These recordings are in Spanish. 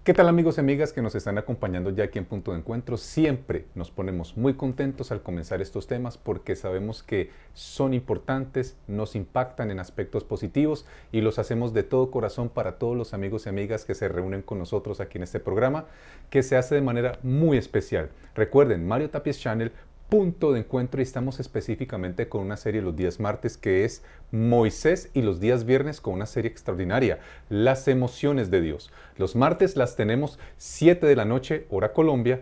¿Qué tal amigos y amigas que nos están acompañando ya aquí en Punto de Encuentro? Siempre nos ponemos muy contentos al comenzar estos temas porque sabemos que son importantes, nos impactan en aspectos positivos y los hacemos de todo corazón para todos los amigos y amigas que se reúnen con nosotros aquí en este programa, que se hace de manera muy especial. Recuerden, Mario Tapies Channel, Punto de Encuentro, y estamos específicamente con una serie los días martes que es Moisés, y los días viernes con una serie extraordinaria, Las emociones de Dios. Los martes las tenemos 7 de la noche, hora Colombia,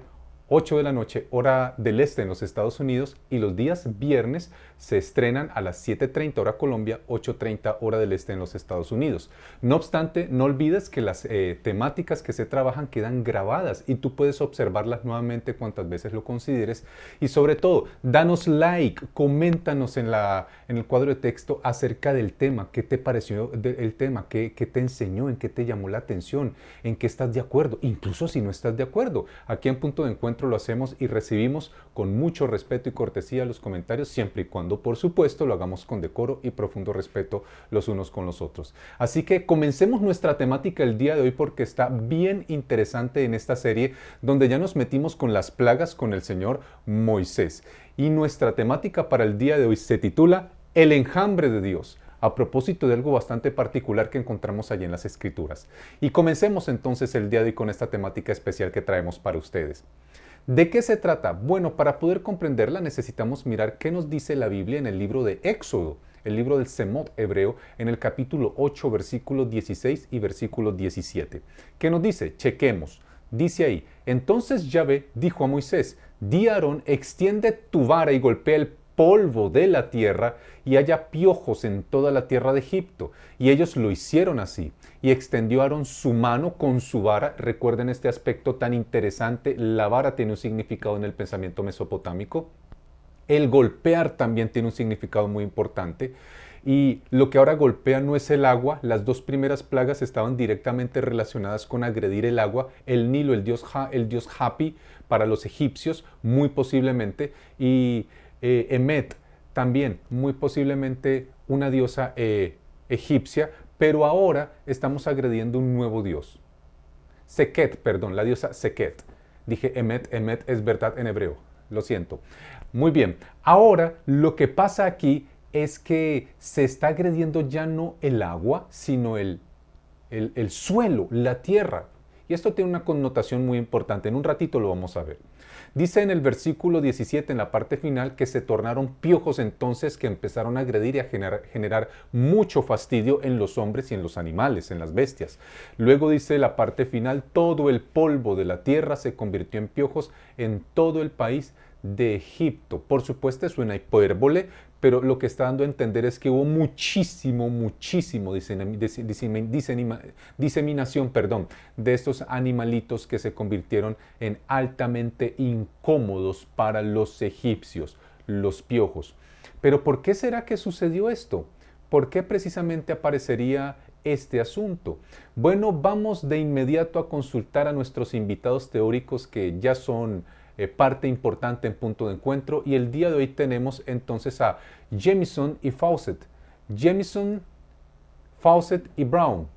8 de la noche, hora del este en los Estados Unidos, y los días viernes se estrenan a las 7:30 hora Colombia, 8:30 hora del este en los Estados Unidos. No obstante, no olvides que las temáticas que se trabajan quedan grabadas y tú puedes observarlas nuevamente cuantas veces lo consideres. Y sobre todo, danos like, coméntanos en el cuadro de texto acerca del tema, qué te pareció el tema, qué te enseñó, en qué te llamó la atención, en qué estás de acuerdo, incluso si no estás de acuerdo. Aquí en Punto de Encuentro lo hacemos y recibimos con mucho respeto y cortesía los comentarios, siempre y cuando, por supuesto, lo hagamos con decoro y profundo respeto los unos con los otros. Así que comencemos nuestra temática el día de hoy porque está bien interesante en esta serie donde ya nos metimos con las plagas con el Señor Moisés. Y nuestra temática para el día de hoy se titula El enjambre de Dios, a propósito de algo bastante particular que encontramos allí en las Escrituras. Y comencemos entonces el día de hoy con esta temática especial que traemos para ustedes. ¿De qué se trata? Bueno, para poder comprenderla necesitamos mirar qué nos dice la Biblia en el libro de Éxodo, el libro del Semot hebreo, en el capítulo 8, versículo 16 y versículo 17. ¿Qué nos dice? Chequemos. Dice ahí, entonces Yahvé dijo a Moisés, di a Aarón, extiende tu vara y golpea el polvo de la tierra y haya piojos en toda la tierra de Egipto. Y ellos lo hicieron así. Y extendió Aarón su mano con su vara. Recuerden este aspecto tan interesante. La vara tiene un significado en el pensamiento mesopotámico. El golpear también tiene un significado muy importante. Y lo que ahora golpea no es el agua. Las dos primeras plagas estaban directamente relacionadas con agredir el agua. El Nilo, el dios Hapi para los egipcios, muy posiblemente. Y Emet también, muy posiblemente una diosa egipcia. Pero ahora estamos agrediendo un nuevo dios. Seket, perdón, la diosa Seket. Dije Emet, Emet es verdad en hebreo. Lo siento. Muy bien. Ahora lo que pasa aquí es que se está agrediendo ya no el agua, sino el suelo, la tierra. Y esto tiene una connotación muy importante. En un ratito lo vamos a ver. Dice en el versículo 17, en la parte final, que se tornaron piojos entonces que empezaron a agredir y a generar mucho fastidio en los hombres y en los animales, en las bestias. Luego dice la parte final, todo el polvo de la tierra se convirtió en piojos en todo el país de Egipto. Por supuesto, suena hipérbole, pero lo que está dando a entender es que hubo muchísimo diseminación, de estos animalitos que se convirtieron en altamente incómodos para los egipcios, los piojos. Pero ¿por qué será que sucedió esto? ¿Por qué precisamente aparecería este asunto? Bueno, vamos de inmediato a consultar a nuestros invitados teóricos que ya son parte importante en Punto de Encuentro, y el día de hoy tenemos entonces a Jamieson y Fawcett. Jamieson, Fawcett y Brown.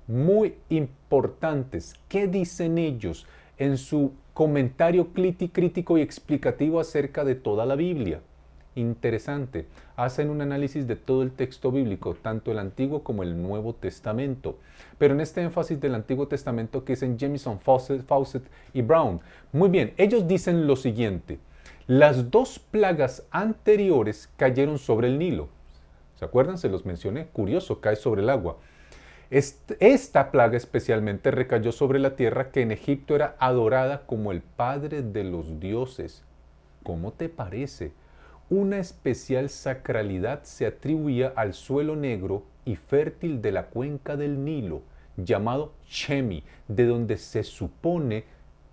Muy importantes. ¿Qué dicen ellos en su comentario crítico y explicativo acerca de toda la Biblia? Interesante. Hacen un análisis de todo el texto bíblico, tanto el Antiguo como el Nuevo Testamento. Pero en este énfasis del Antiguo Testamento que dicen Jamieson, Fawcett y Brown. Muy bien, ellos dicen lo siguiente. Las dos plagas anteriores cayeron sobre el Nilo. ¿Se acuerdan? Se los mencioné. Curioso, cae sobre el agua. Esta plaga especialmente recayó sobre la tierra que en Egipto era adorada como el padre de los dioses. ¿Cómo te parece? Una especial sacralidad se atribuía al suelo negro y fértil de la cuenca del Nilo, llamado Chemi, de donde se supone,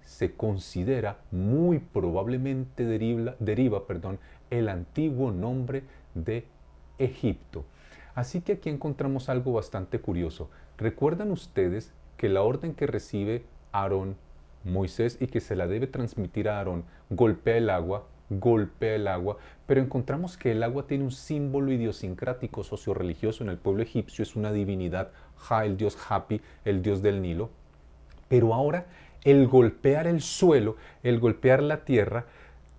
se considera, muy probablemente deriva el antiguo nombre de Egipto. Así que aquí encontramos algo bastante curioso. ¿Recuerdan ustedes que la orden que recibe Aarón, Moisés, y que se la debe transmitir a Aarón, golpea el agua, pero encontramos que el agua tiene un símbolo idiosincrático socio-religioso en el pueblo egipcio, es una divinidad, el dios Hapi, el dios del Nilo. Pero ahora el golpear el suelo, el golpear la tierra,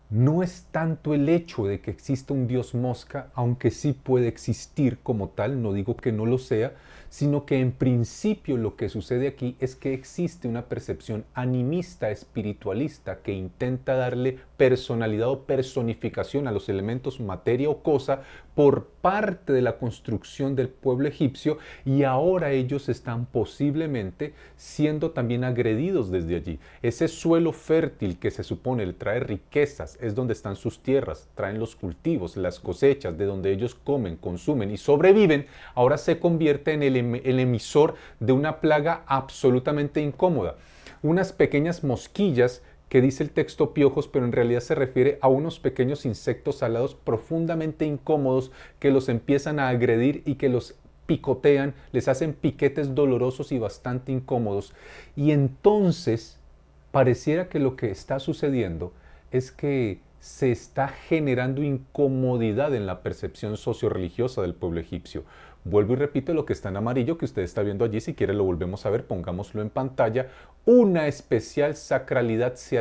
no es tanto el hecho de que exista un dios mosca, aunque sí puede existir como tal, no digo que no lo sea, sino que en principio lo que sucede aquí es que existe una percepción animista, espiritualista, que intenta darle personalidad o personificación a los elementos materia o cosa por parte de la construcción del pueblo egipcio, y ahora ellos están posiblemente siendo también agredidos desde allí. Ese suelo fértil que se supone le trae riquezas, es donde están sus tierras, traen los cultivos, las cosechas, de donde ellos comen, consumen y sobreviven, ahora se convierte en el emisor de una plaga absolutamente incómoda. Unas pequeñas mosquillas que dice el texto piojos, pero en realidad se refiere a unos pequeños insectos alados profundamente incómodos que los empiezan a agredir y que los picotean, les hacen piquetes dolorosos y bastante incómodos. Y entonces pareciera que lo que está sucediendo es que se está generando incomodidad en la percepción socio-religiosa del pueblo egipcio. Vuelvo y repito lo que está en amarillo, que usted está viendo allí, si quiere lo volvemos a ver, pongámoslo en pantalla. Una especial sacralidad se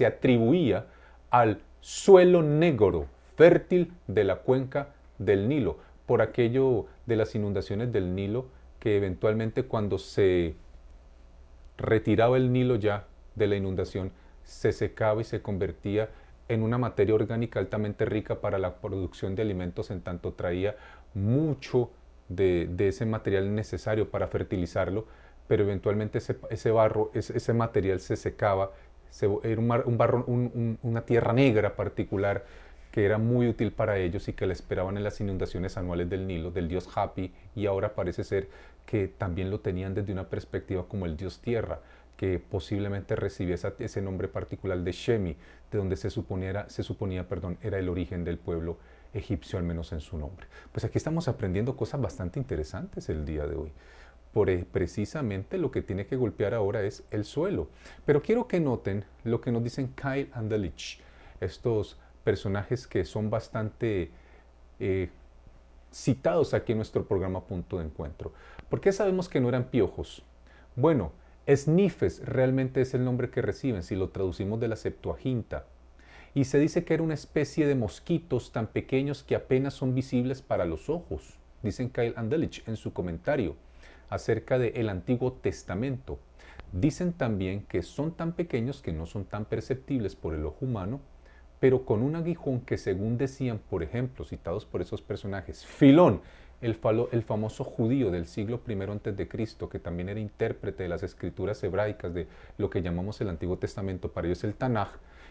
atribuía al suelo negro, fértil de la cuenca del Nilo, por aquello de las inundaciones del Nilo, que eventualmente cuando se retiraba el Nilo ya de la inundación, se secaba y se convertía en una materia orgánica altamente rica para la producción de alimentos, en tanto traía mucho de ese material necesario para fertilizarlo, pero eventualmente ese barro, ese material se secaba, era una tierra negra particular que era muy útil para ellos y que la esperaban en las inundaciones anuales del Nilo, del dios Hapi, y ahora parece ser que también lo tenían desde una perspectiva como el dios tierra, que posiblemente recibía ese nombre particular de Shemi, de donde se suponía, era el origen del pueblo egipcio, al menos en su nombre. Pues aquí estamos aprendiendo cosas bastante interesantes el día de hoy. Precisamente lo que tiene que golpear ahora es el suelo. Pero quiero que noten lo que nos dicen Keil and Delitzsch, estos personajes que son bastante citados aquí en nuestro programa Punto de Encuentro. ¿Por qué sabemos que no eran piojos? Bueno, Esnifes realmente es el nombre que reciben si lo traducimos de la Septuaginta. Y se dice que era una especie de mosquitos tan pequeños que apenas son visibles para los ojos, dicen Keil and Delitzsch en su comentario acerca del Antiguo Testamento. Dicen también que son tan pequeños que no son tan perceptibles por el ojo humano, pero con un aguijón que, según decían, por ejemplo, citados por esos personajes, Filón, el famoso judío del siglo I a.C., que también era intérprete de las escrituras hebraicas de lo que llamamos el Antiguo Testamento, para ellos el Tanaj,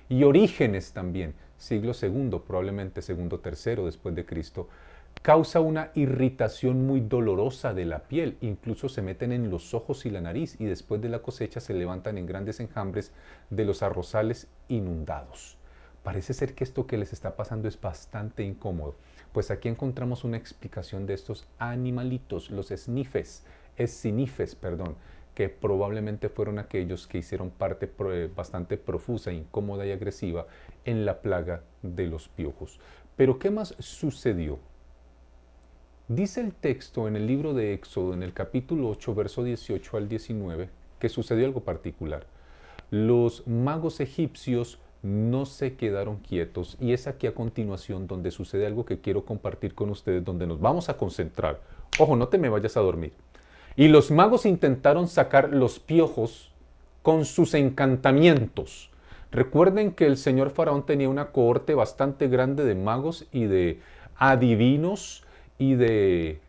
y Orígenes también, siglo II, probablemente segundo, tercero después de Cristo, causa una irritación muy dolorosa de la piel, incluso se meten en los ojos y la nariz, y después de la cosecha se levantan en grandes enjambres de los arrozales inundados. Parece ser que esto que les está pasando es bastante incómodo. Pues aquí encontramos una explicación de estos animalitos, los esnifes, que probablemente fueron aquellos que hicieron parte bastante profusa, incómoda y agresiva en la plaga de los piojos. Pero ¿qué más sucedió? Dice el texto en el libro de Éxodo, en el capítulo 8, verso 18 al 19, que sucedió algo particular. Los magos egipcios no se quedaron quietos, y es aquí a continuación donde sucede algo que quiero compartir con ustedes, donde nos vamos a concentrar. Ojo, no te me vayas a dormir. Y los magos intentaron sacar los piojos con sus encantamientos. Recuerden que el señor faraón tenía una cohorte bastante grande de magos y de adivinos y de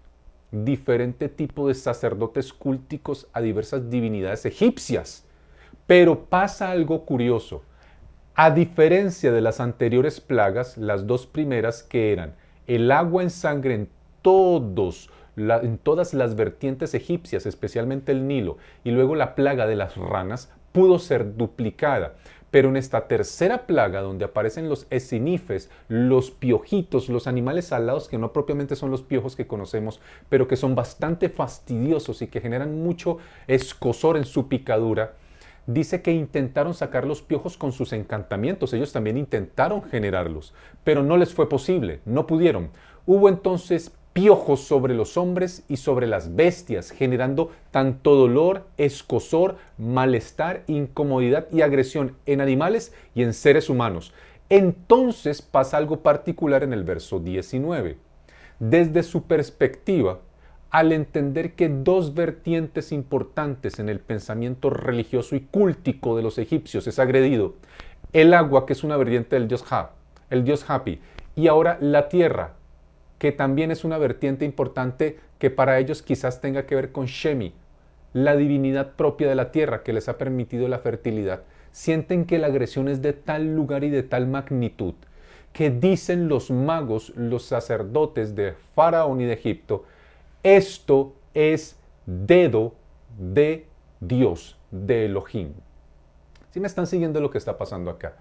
diferente tipo de sacerdotes cúlticos a diversas divinidades egipcias. Pero pasa algo curioso. A diferencia de las anteriores plagas, las dos primeras, que eran el agua en sangre en todas las vertientes egipcias, especialmente el Nilo, y luego la plaga de las ranas, pudo ser duplicada. Pero en esta tercera plaga, donde aparecen los esinifes, los piojitos, los animales alados, que no propiamente son los piojos que conocemos, pero que son bastante fastidiosos y que generan mucho escozor en su picadura, dice que intentaron sacar los piojos con sus encantamientos. Ellos también intentaron generarlos, pero no les fue posible, no pudieron. Hubo entonces piojos sobre los hombres y sobre las bestias, generando tanto dolor, escozor, malestar, incomodidad y agresión en animales y en seres humanos. Entonces pasa algo particular en el verso 19. Desde su perspectiva, al entender que dos vertientes importantes en el pensamiento religioso y cúltico de los egipcios es agredido, el agua, que es una vertiente del dios Ha, el dios Hapi, y ahora la tierra, que también es una vertiente importante que para ellos quizás tenga que ver con Shemi, la divinidad propia de la tierra que les ha permitido la fertilidad, sienten que la agresión es de tal lugar y de tal magnitud que dicen los magos, los sacerdotes de Faraón y de Egipto, esto es dedo de Dios, de Elohim. ¿Sí me están siguiendo lo que está pasando acá?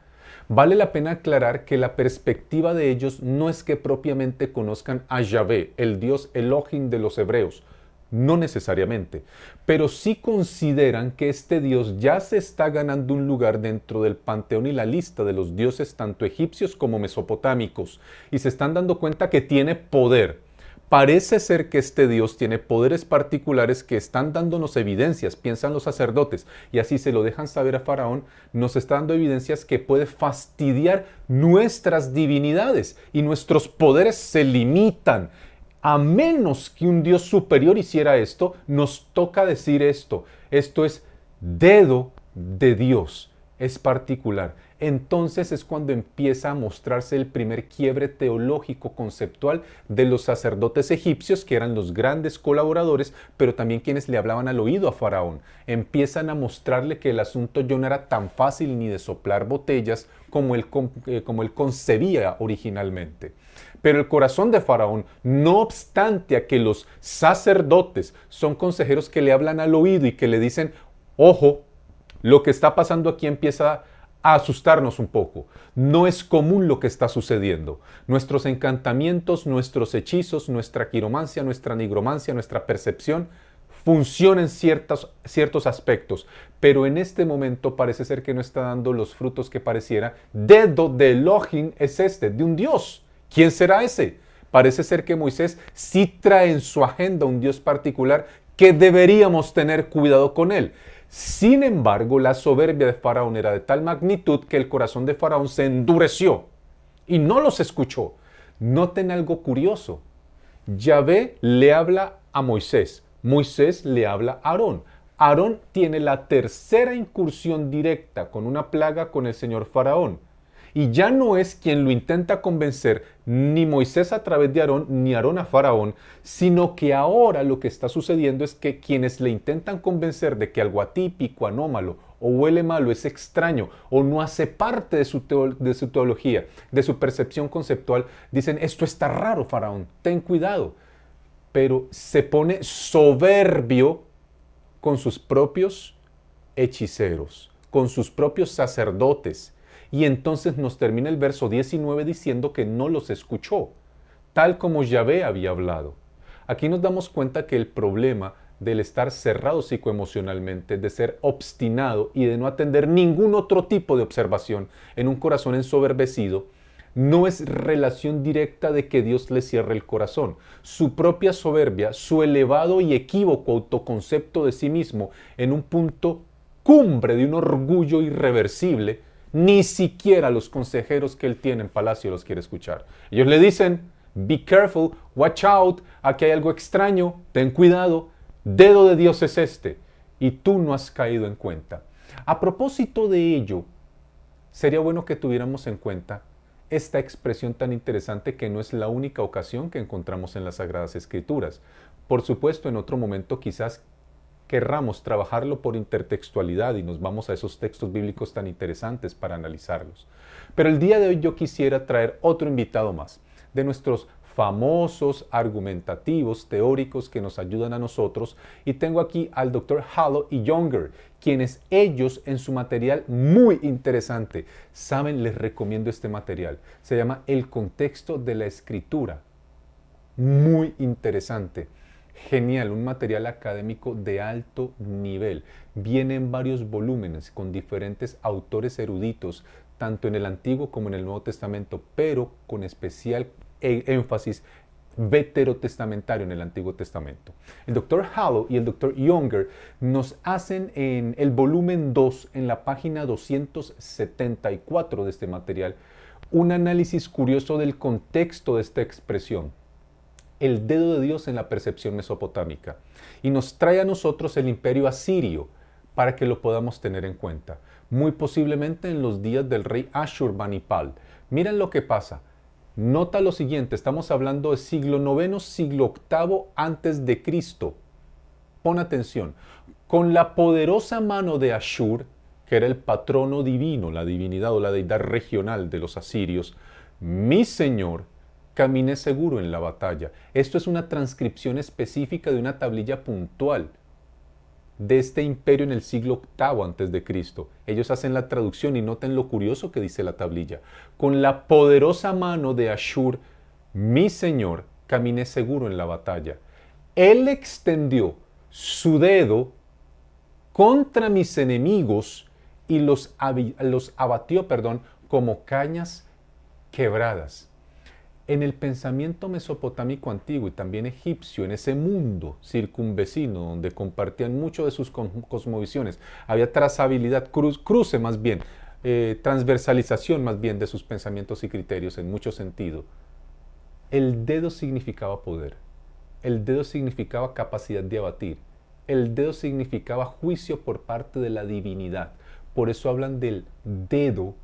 Vale la pena aclarar que la perspectiva de ellos no es que propiamente conozcan a Yahvé, el Dios Elohim de los hebreos, no necesariamente, pero sí consideran que este Dios ya se está ganando un lugar dentro del panteón y la lista de los dioses tanto egipcios como mesopotámicos, y se están dando cuenta que tiene poder. Parece ser que este Dios tiene poderes particulares que están dándonos evidencias, piensan los sacerdotes, y así se lo dejan saber a Faraón, nos está dando evidencias que puede fastidiar nuestras divinidades y nuestros poderes se limitan. A menos que un Dios superior hiciera esto, nos toca decir esto. Esto es dedo de Dios, es particular. Entonces es cuando empieza a mostrarse el primer quiebre teológico conceptual de los sacerdotes egipcios, que eran los grandes colaboradores, pero también quienes le hablaban al oído a Faraón. Empiezan a mostrarle que el asunto ya no era tan fácil ni de soplar botellas como él concebía originalmente. Pero el corazón de Faraón, no obstante a que los sacerdotes son consejeros que le hablan al oído y que le dicen, ojo, lo que está pasando aquí empieza a asustarnos un poco. No es común lo que está sucediendo. Nuestros encantamientos, nuestros hechizos, nuestra quiromancia, nuestra nigromancia, nuestra percepción funciona en ciertos aspectos, pero en este momento parece ser que no está dando los frutos que pareciera. Dedo de Elohim es este, de un Dios. ¿Quién será ese? Parece ser que Moisés sí trae en su agenda un Dios particular que deberíamos tener cuidado con él. Sin embargo, la soberbia de Faraón era de tal magnitud que el corazón de Faraón se endureció y no los escuchó. Noten algo curioso. Yahvé le habla a Moisés, Moisés le habla a Aarón. Aarón tiene la tercera incursión directa con una plaga con el señor Faraón. Y ya no es quien lo intenta convencer, ni Moisés a través de Aarón, ni Aarón a Faraón, sino que ahora lo que está sucediendo es que quienes le intentan convencer de que algo atípico, anómalo, o huele malo, es extraño, o no hace parte de su teología, de su percepción conceptual, dicen, esto está raro, Faraón, ten cuidado. Pero se pone soberbio con sus propios hechiceros, con sus propios sacerdotes. Y entonces nos termina el verso 19 diciendo que no los escuchó, tal como Yahvé había hablado. Aquí nos damos cuenta que el problema del estar cerrado psicoemocionalmente, de ser obstinado y de no atender ningún otro tipo de observación en un corazón ensoberbecido, no es relación directa de que Dios le cierre el corazón. Su propia soberbia, su elevado y equívoco autoconcepto de sí mismo en un punto cumbre de un orgullo irreversible, ni siquiera los consejeros que él tiene en palacio los quiere escuchar. Ellos le dicen, be careful, watch out, aquí hay algo extraño, ten cuidado, dedo de Dios es este, y tú no has caído en cuenta. A propósito de ello, sería bueno que tuviéramos en cuenta esta expresión tan interesante que no es la única ocasión que encontramos en las Sagradas Escrituras. Por supuesto, en otro momento quizás querramos trabajarlo por intertextualidad y nos vamos a esos textos bíblicos tan interesantes para analizarlos. Pero el día de hoy yo quisiera traer otro invitado más, de nuestros famosos argumentativos teóricos que nos ayudan a nosotros, y tengo aquí al Dr. Hallow y Younger, quienes ellos en su material muy interesante, saben, les recomiendo este material, se llama El contexto de la escritura, muy interesante. Genial, un material académico de alto nivel. Viene en varios volúmenes con diferentes autores eruditos, tanto en el Antiguo como en el Nuevo Testamento, pero con especial énfasis veterotestamentario en el Antiguo Testamento. El Dr. Hallow y el Dr. Younger nos hacen en el volumen 2, en la página 274 de este material, un análisis curioso del contexto de esta expresión, el dedo de Dios en la percepción mesopotámica, y nos trae a nosotros el imperio asirio para que lo podamos tener en cuenta, muy posiblemente en los días del rey Ashurbanipal. Miren lo que pasa. Nota lo siguiente, estamos hablando de siglo IX, siglo VIII antes de Cristo. Pon atención. Con la poderosa mano de Ashur, que era el patrono divino, la divinidad o la deidad regional de los asirios, mi Señor, caminé seguro en la batalla. Esto es una transcripción específica de una tablilla puntual de este imperio en el siglo VIII antes de Cristo. Ellos hacen la traducción y noten lo curioso que dice la tablilla. Con la poderosa mano de Ashur, mi Señor, caminé seguro en la batalla. Él extendió su dedo contra mis enemigos y los abatió, como cañas quebradas. En el pensamiento mesopotámico antiguo y también egipcio, en ese mundo circunvecino donde compartían mucho de sus cosmovisiones, había trazabilidad, cruce más bien, transversalización más bien de sus pensamientos y criterios en mucho sentido. El dedo significaba poder, el dedo significaba capacidad de abatir, el dedo significaba juicio por parte de la divinidad. Por eso hablan del dedo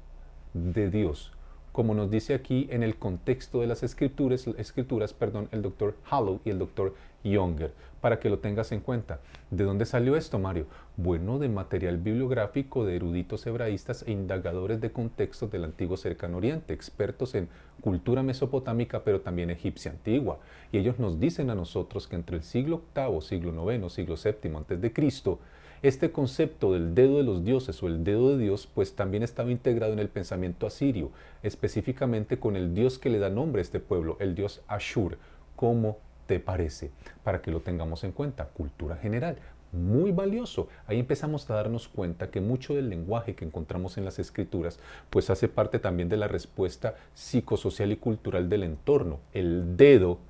de Dios, como nos dice aquí en el contexto de las escrituras, el Dr. Hallow y el Dr. Younger, para que lo tengas en cuenta. ¿De dónde salió esto, Mario? Bueno, de material bibliográfico de eruditos hebraístas e indagadores de contextos del antiguo Cercano Oriente, expertos en cultura mesopotámica, pero también egipcia antigua. Y ellos nos dicen a nosotros que entre el siglo VIII, siglo IX, siglo VII antes de Cristo, este concepto del dedo de los dioses o el dedo de Dios, pues también estaba integrado en el pensamiento asirio, específicamente con el dios que le da nombre a este pueblo, el dios Ashur. ¿Cómo te parece? Para que lo tengamos en cuenta, cultura general, muy valioso. Ahí empezamos a darnos cuenta que mucho del lenguaje que encontramos en las escrituras, pues hace parte también de la respuesta psicosocial y cultural del entorno, el dedo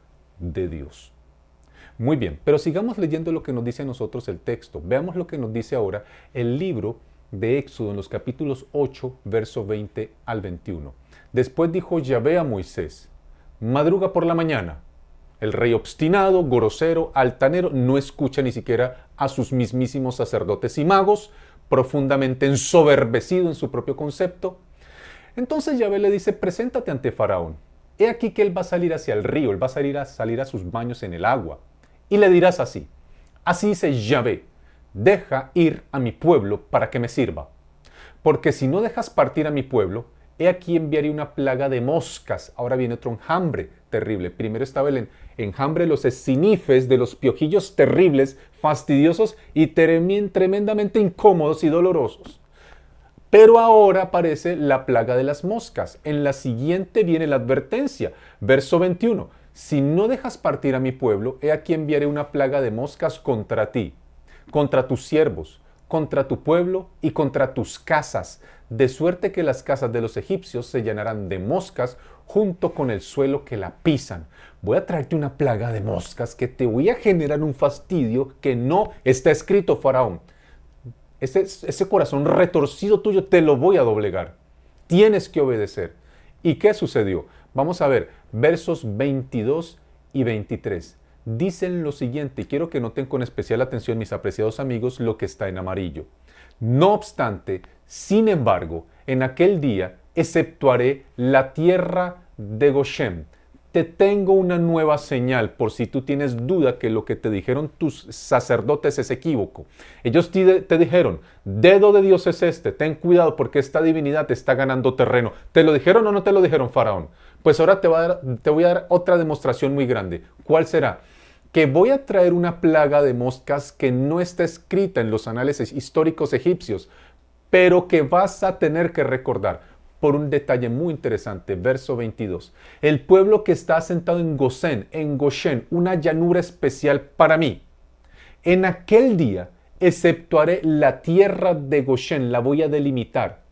de Dios. Muy bien, pero sigamos leyendo lo que nos dice a nosotros el texto. Veamos lo que nos dice ahora el libro de Éxodo en los capítulos 8, verso 20 al 21. Después dijo Yahvé a Moisés, madruga por la mañana. El rey obstinado, grosero, altanero, no escucha ni siquiera a sus mismísimos sacerdotes y magos, profundamente ensoberbecido en su propio concepto. Entonces Yahvé le dice, preséntate ante Faraón. He aquí que él va a salir hacia el río, él va a salir a sus baños en el agua. Y le dirás así, así dice Yahvé, deja ir a mi pueblo para que me sirva. Porque si no dejas partir a mi pueblo, he aquí enviaré una plaga de moscas. Ahora viene otro enjambre terrible. Primero estaba el enjambre de los escinifes, de los piojillos terribles, fastidiosos y tremendamente incómodos y dolorosos. Pero ahora aparece la plaga de las moscas. En la siguiente viene la advertencia. Verso 21. Si no dejas partir a mi pueblo, he aquí enviaré una plaga de moscas contra ti, contra tus siervos, contra tu pueblo y contra tus casas, de suerte que las casas de los egipcios se llenarán de moscas junto con el suelo que la pisan. Voy a traerte una plaga de moscas que te voy a generar un fastidio que no está escrito, Faraón. Ese corazón retorcido tuyo te lo voy a doblegar. Tienes que obedecer. ¿Y qué sucedió? Vamos a ver, versos 22 y 23. Dicen lo siguiente, y quiero que noten con especial atención, mis apreciados amigos, lo que está en amarillo. No obstante, sin embargo, en aquel día exceptuaré la tierra de Goshen. Te tengo una nueva señal por si tú tienes duda que lo que te dijeron tus sacerdotes es equívoco. Ellos te dijeron, dedo de Dios es este, ten cuidado porque esta divinidad te está ganando terreno. ¿Te lo dijeron o no te lo dijeron, Faraón? Pues ahora te voy a dar otra demostración muy grande. ¿Cuál será? Que voy a traer una plaga de moscas que no está escrita en los anales históricos egipcios, pero que vas a tener que recordar por un detalle muy interesante. Verso 22. El pueblo que está asentado en Goshen, una llanura especial para mí. En aquel día exceptuaré la tierra de Goshen, la voy a delimitar,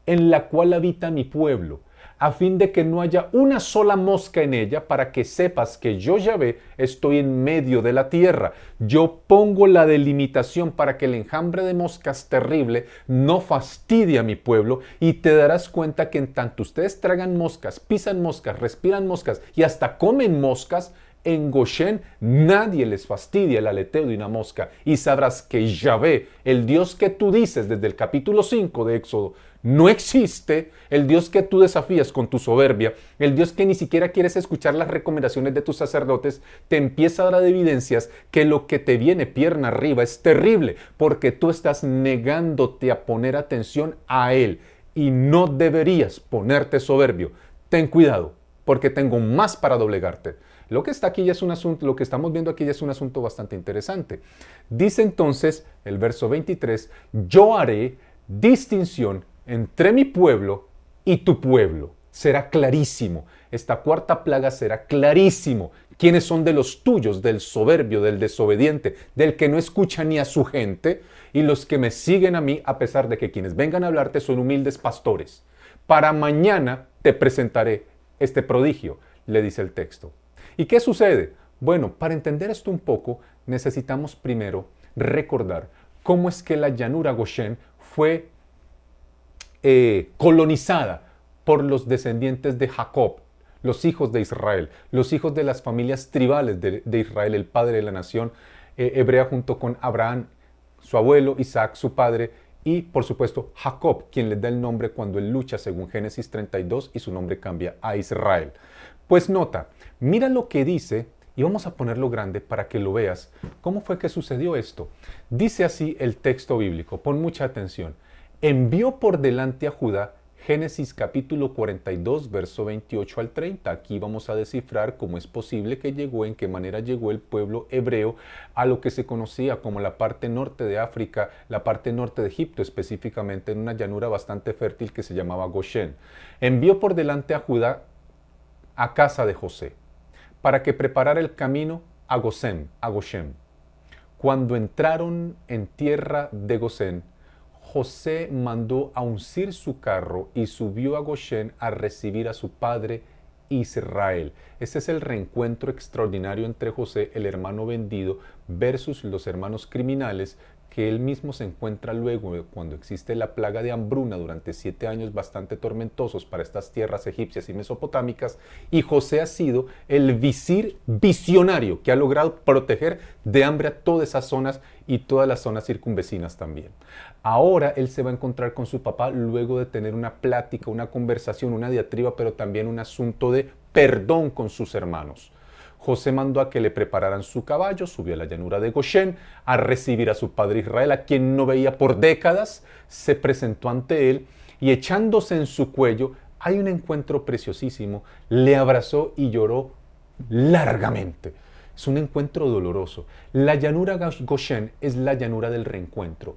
en la cual habita mi pueblo. a fin de que no haya una sola mosca en ella, para que sepas que yo, Yahvé, estoy en medio de la tierra. Yo pongo la delimitación para que el enjambre de moscas terrible no fastidie a mi pueblo, y te darás cuenta que en tanto ustedes tragan moscas, pisan moscas, respiran moscas y hasta comen moscas, en Goshen nadie les fastidia el aleteo de una mosca, y sabrás que Yahvé, el Dios que tú dices desde el capítulo 5 de Éxodo, no existe, el Dios que tú desafías con tu soberbia, el Dios que ni siquiera quieres escuchar las recomendaciones de tus sacerdotes, te empieza a dar evidencias que lo que te viene pierna arriba es terrible, porque tú estás negándote a poner atención a Él, y no deberías ponerte soberbio. Ten cuidado, porque tengo más para doblegarte. Lo que está aquí ya es un asunto, lo que estamos viendo aquí ya es un asunto bastante interesante. Dice entonces el verso 23, yo haré distinción entre mi pueblo y tu pueblo. Será clarísimo. Esta cuarta plaga será clarísimo. ¿Quiénes son de los tuyos, del soberbio, del desobediente, del que no escucha ni a su gente? Y los que me siguen a mí, a pesar de que quienes vengan a hablarte son humildes pastores. Para mañana te presentaré este prodigio, le dice el texto. ¿Y qué sucede? Bueno, para entender esto un poco, necesitamos primero recordar cómo es que la llanura Goshen fue colonizada por los descendientes de Jacob, los hijos de Israel, los hijos de las familias tribales de Israel, el padre de la nación hebrea, junto con Abraham, su abuelo, Isaac, su padre, y por supuesto Jacob, quien les da el nombre cuando él lucha según Génesis 32 y su nombre cambia a Israel. Pues nota, mira lo que dice, y vamos a ponerlo grande para que lo veas. ¿Cómo fue que sucedió esto? Dice así el texto bíblico, pon mucha atención. Envió por delante a Judá, Génesis capítulo 42, verso 28 al 30. Aquí vamos a descifrar cómo es posible que llegó, en qué manera llegó el pueblo hebreo a lo que se conocía como la parte norte de África, la parte norte de Egipto, específicamente en una llanura bastante fértil que se llamaba Goshen. Envió por delante a Judá a casa de José, para que preparara el camino a Gosén, a Goshen. Cuando entraron en tierra de Gosén, José mandó a uncir su carro y subió a Goshen a recibir a su padre Israel. Ese es el reencuentro extraordinario entre José, el hermano vendido, versus los hermanos criminales que él mismo se encuentra luego cuando existe la plaga de hambruna durante 7 años bastante tormentosos para estas tierras egipcias y mesopotámicas, y José ha sido el visir visionario que ha logrado proteger de hambre a todas esas zonas y todas las zonas circunvecinas también. Ahora él se va a encontrar con su papá luego de tener una plática, una conversación, una diatriba, pero también un asunto de perdón con sus hermanos. José mandó a que le prepararan su caballo, subió a la llanura de Goshen a recibir a su padre Israel, a quien no veía por décadas, se presentó ante él y echándose en su cuello, hay un encuentro preciosísimo, le abrazó y lloró largamente. Es un encuentro doloroso. La llanura Goshen es la llanura del reencuentro.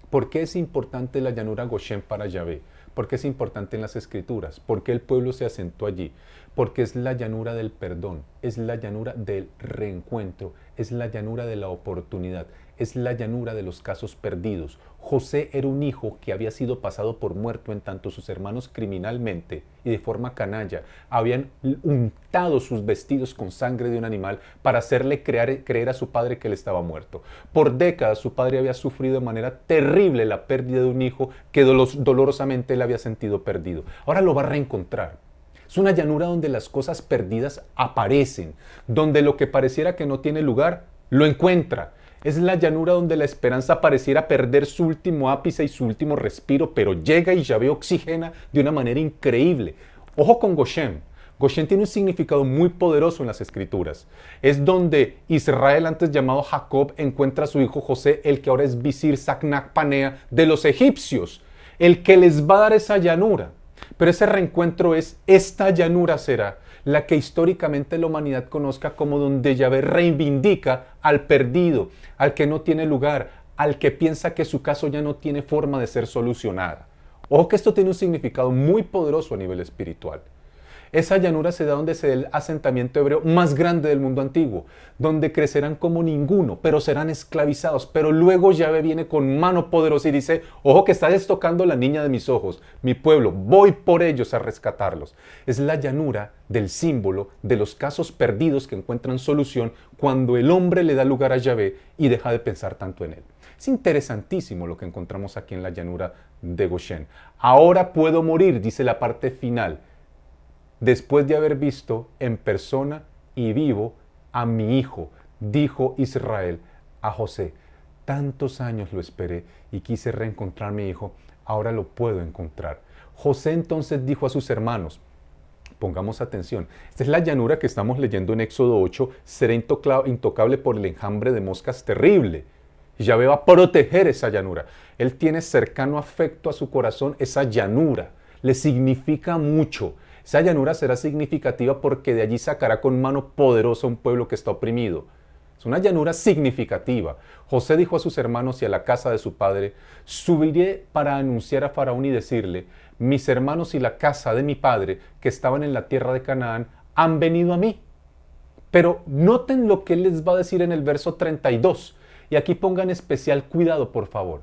¿Por qué es importante la llanura Goshen para Yahvé? ¿Por qué es importante en las Escrituras? ¿Por qué el pueblo se asentó allí? Porque es la llanura del perdón, es la llanura del reencuentro, es la llanura de la oportunidad, es la llanura de los casos perdidos. José era un hijo que había sido pasado por muerto, en tanto sus hermanos criminalmente y de forma canalla habían untado sus vestidos con sangre de un animal para hacerle creer a su padre que él estaba muerto. Por décadas su padre había sufrido de manera terrible la pérdida de un hijo que dolorosamente él había sentido perdido. Ahora lo va a reencontrar. Es una llanura donde las cosas perdidas aparecen, donde lo que pareciera que no tiene lugar, lo encuentra. Es la llanura donde la esperanza pareciera perder su último ápice y su último respiro, pero llega y Yahvé oxigena de una manera increíble. Ojo con Goshen. Goshen tiene un significado muy poderoso en las Escrituras. Es donde Israel, antes llamado Jacob, encuentra a su hijo José, el que ahora es visir Sacnac Panea de los egipcios, el que les va a dar esa llanura. Pero ese reencuentro esta llanura será la que históricamente la humanidad conozca como donde Yahvé reivindica al perdido, al que no tiene lugar, al que piensa que su caso ya no tiene forma de ser solucionada. Ojo que esto tiene un significado muy poderoso a nivel espiritual. Esa llanura se da donde se da el asentamiento hebreo más grande del mundo antiguo, donde crecerán como ninguno, pero serán esclavizados. Pero luego Yahvé viene con mano poderosa y dice, ojo que estás tocando la niña de mis ojos, mi pueblo, voy por ellos a rescatarlos. Es la llanura del símbolo de los casos perdidos que encuentran solución cuando el hombre le da lugar a Yahvé y deja de pensar tanto en él. Es interesantísimo lo que encontramos aquí en la llanura de Goshen. Ahora puedo morir, dice la parte final, después de haber visto en persona y vivo a mi hijo, dijo Israel a José. Tantos años lo esperé y quise reencontrar a mi hijo, ahora lo puedo encontrar. José entonces dijo a sus hermanos, pongamos atención, esta es la llanura que estamos leyendo en Éxodo 8, será intocable por el enjambre de moscas terrible. Yahvé va a proteger esa llanura. Él tiene cercano afecto a su corazón esa llanura. Le significa mucho. Esa llanura será significativa porque de allí sacará con mano poderosa un pueblo que está oprimido. Es una llanura significativa. José dijo a sus hermanos y a la casa de su padre, subiré para anunciar a Faraón y decirle, mis hermanos y la casa de mi padre que estaban en la tierra de Canaán han venido a mí. Pero noten lo que él les va a decir en el verso 32. Y aquí pongan especial cuidado, por favor.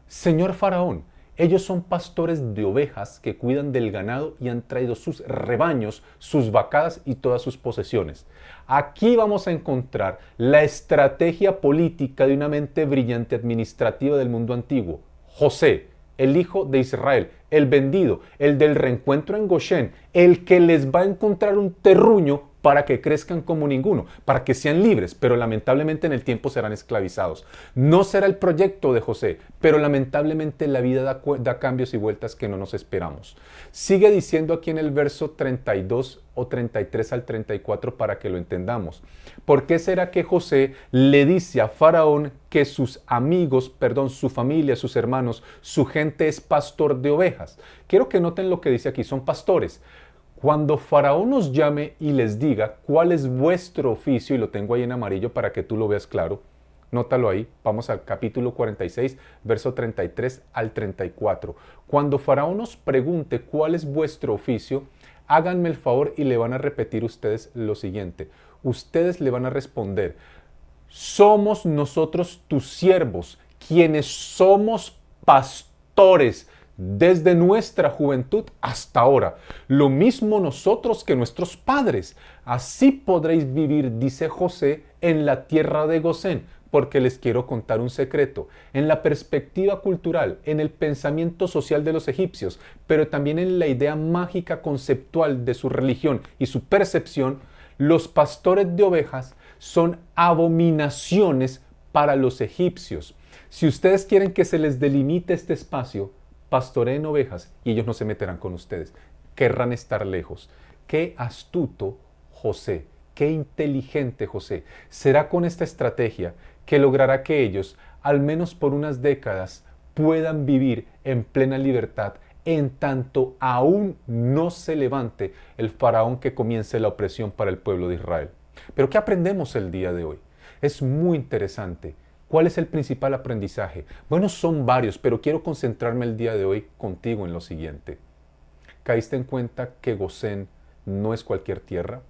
Señor Faraón, ellos son pastores de ovejas que cuidan del ganado y han traído sus rebaños, sus vacadas y todas sus posesiones. Aquí vamos a encontrar la estrategia política de una mente brillante administrativa del mundo antiguo. José, el hijo de Israel, el vendido, el del reencuentro en Goshen, el que les va a encontrar un terruño para que crezcan como ninguno, para que sean libres, pero lamentablemente en el tiempo serán esclavizados. No será el proyecto de José, pero lamentablemente la vida da cambios y vueltas que no nos esperamos. Sigue diciendo aquí en el verso 32 o 33 al 34 para que lo entendamos. ¿Por qué será que José le dice a Faraón que sus amigos, su familia, sus hermanos, su gente es pastor de ovejas? Quiero que noten lo que dice aquí, son pastores. Cuando Faraón nos llame y les diga cuál es vuestro oficio, y lo tengo ahí en amarillo para que tú lo veas claro, nótalo ahí, vamos al capítulo 46, verso 33 al 34. Cuando Faraón nos pregunte cuál es vuestro oficio, háganme el favor y le van a repetir ustedes lo siguiente. Ustedes le van a responder, somos nosotros tus siervos, quienes somos pastores, desde nuestra juventud hasta ahora. Lo mismo nosotros que nuestros padres. Así podréis vivir, dice José, en la tierra de Gosén. Porque les quiero contar un secreto. En la perspectiva cultural, en el pensamiento social de los egipcios, pero también en la idea mágica conceptual de su religión y su percepción, los pastores de ovejas son abominaciones para los egipcios. Si ustedes quieren que se les delimite este espacio, pastoreen ovejas y ellos no se meterán con ustedes. Querrán estar lejos. Qué astuto José, qué inteligente José. Será con esta estrategia que logrará que ellos, al menos por unas décadas, puedan vivir en plena libertad en tanto aún no se levante el faraón que comience la opresión para el pueblo de Israel. Pero ¿qué aprendemos el día de hoy? Es muy interesante. ¿Cuál es el principal aprendizaje? Bueno, son varios, pero quiero concentrarme el día de hoy contigo en lo siguiente. ¿Caíste en cuenta que Gosén no es cualquier tierra?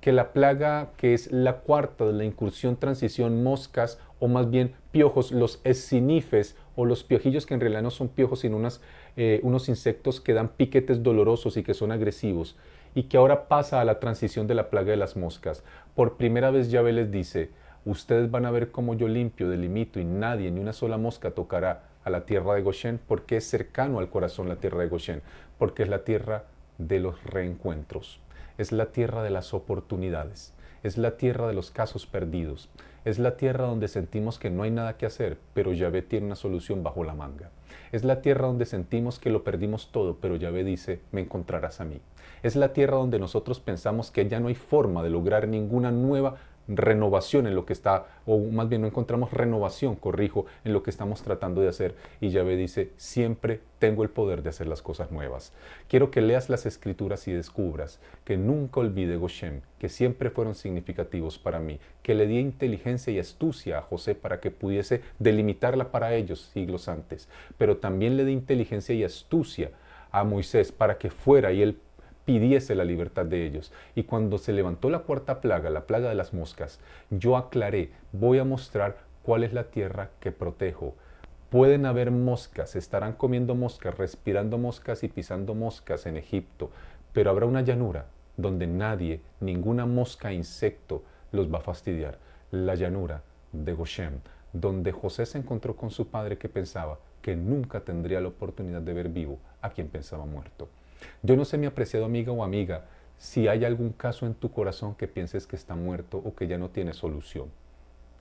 Que la plaga, que es la cuarta de la incursión, transición, moscas, o más bien piojos, los escinifes, o los piojillos que en realidad no son piojos, sino unos insectos que dan piquetes dolorosos y que son agresivos, y que ahora pasa a la transición de la plaga de las moscas. Por primera vez Yahvé les dice, ustedes van a ver cómo yo limpio, delimito y nadie, ni una sola mosca tocará a la tierra de Goshen, porque es cercano al corazón la tierra de Goshen, porque es la tierra de los reencuentros, es la tierra de las oportunidades, es la tierra de los casos perdidos, es la tierra donde sentimos que no hay nada que hacer, pero Yahvé tiene una solución bajo la manga. Es la tierra donde sentimos que lo perdimos todo, pero Yahvé dice, me encontrarás a mí. Es la tierra donde nosotros pensamos que ya no hay forma de lograr ninguna nueva renovación en lo que está, o más bien no encontramos renovación, corrijo, en lo que estamos tratando de hacer. Y Yahvé dice, siempre tengo el poder de hacer las cosas nuevas. Quiero que leas las escrituras y descubras que nunca olvide Goshen, que siempre fueron significativos para mí, que le di inteligencia y astucia a José para que pudiese delimitarla para ellos siglos antes, pero también le di inteligencia y astucia a Moisés para que fuera y él pidiese la libertad de ellos. Y cuando se levantó la cuarta plaga, la plaga de las moscas, yo aclaré, voy a mostrar cuál es la tierra que protejo. Pueden haber moscas, estarán comiendo moscas, respirando moscas y pisando moscas en Egipto, pero habrá una llanura donde nadie, ninguna mosca, insecto los va a fastidiar. La llanura de Goshen, donde José se encontró con su padre que pensaba que nunca tendría la oportunidad de ver vivo a quien pensaba muerto. Yo no sé, mi apreciado amiga o amiga, si hay algún caso en tu corazón que pienses que está muerto o que ya no tiene solución.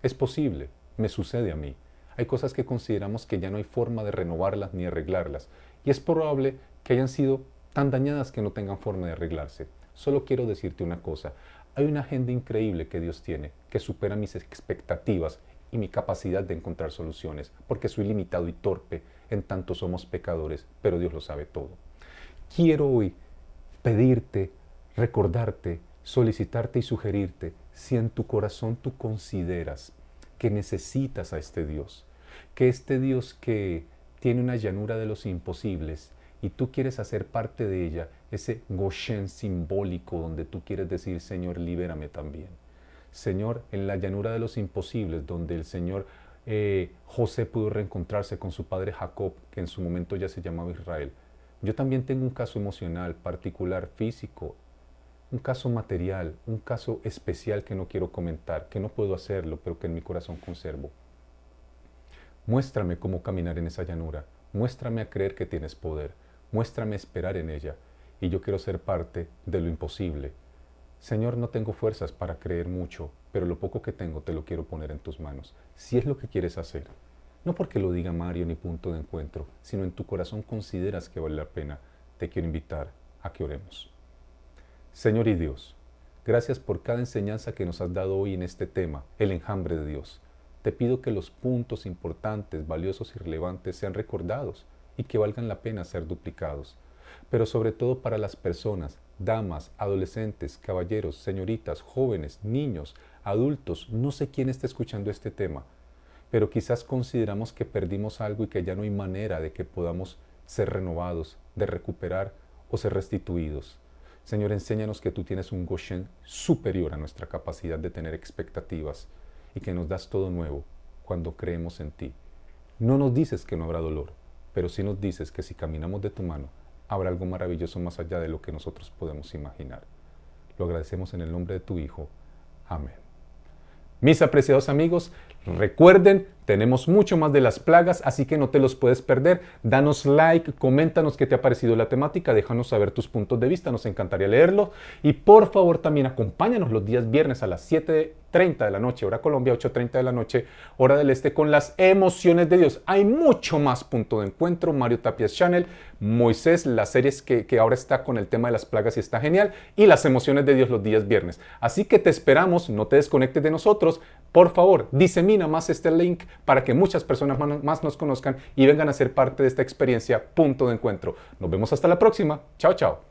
Es posible, me sucede a mí. Hay cosas que consideramos que ya no hay forma de renovarlas ni arreglarlas, y es probable que hayan sido tan dañadas que no tengan forma de arreglarse. Solo quiero decirte una cosa, hay una agenda increíble que Dios tiene, que supera mis expectativas y mi capacidad de encontrar soluciones, porque soy limitado y torpe, en tanto somos pecadores, pero Dios lo sabe todo. Quiero hoy pedirte, recordarte, solicitarte y sugerirte, si en tu corazón tú consideras que necesitas a este Dios, que este Dios que tiene una llanura de los imposibles y tú quieres hacer parte de ella, ese Goshen simbólico donde tú quieres decir, Señor, libérame también. Señor, en la llanura de los imposibles, donde el Señor José pudo reencontrarse con su padre Jacob, que en su momento ya se llamaba Israel. Yo también tengo un caso emocional, particular, físico, un caso material, un caso especial que no quiero comentar, que no puedo hacerlo, pero que en mi corazón conservo. Muéstrame cómo caminar en esa llanura, muéstrame a creer que tienes poder, muéstrame a esperar en ella, y yo quiero ser parte de lo imposible. Señor, no tengo fuerzas para creer mucho, pero lo poco que tengo te lo quiero poner en tus manos, si es lo que quieres hacer. No porque lo diga Mario ni Punto de Encuentro, sino en tu corazón consideras que vale la pena, te quiero invitar a que oremos. Señor y Dios, gracias por cada enseñanza que nos has dado hoy en este tema, el enjambre de Dios. Te pido que los puntos importantes, valiosos y relevantes sean recordados y que valgan la pena ser duplicados. Pero sobre todo para las personas, damas, adolescentes, caballeros, señoritas, jóvenes, niños, adultos, no sé quién está escuchando este tema, pero quizás consideramos que perdimos algo y que ya no hay manera de que podamos ser renovados, de recuperar o ser restituidos. Señor, enséñanos que tú tienes un Goshen superior a nuestra capacidad de tener expectativas y que nos das todo nuevo cuando creemos en ti. No nos dices que no habrá dolor, pero sí nos dices que si caminamos de tu mano, habrá algo maravilloso más allá de lo que nosotros podemos imaginar. Lo agradecemos en el nombre de tu Hijo. Amén. Mis apreciados amigos, recuerden, tenemos mucho más de las plagas, así que no te los puedes perder. Danos like, coméntanos qué te ha parecido la temática, déjanos saber tus puntos de vista, nos encantaría leerlos. Y por favor también acompáñanos los días viernes a las 7:30 de la noche, hora Colombia, 8:30 de la noche, hora del este, con las emociones de Dios. Hay mucho más Punto de Encuentro, Mario Tapias Channel, Moisés, las series que ahora está con el tema de las plagas y está genial, y las emociones de Dios los días viernes. Así que te esperamos, no te desconectes de nosotros. Por favor, disemina más este link para que muchas personas más nos conozcan y vengan a ser parte de esta experiencia Punto de Encuentro. Nos vemos hasta la próxima. Chao, chao.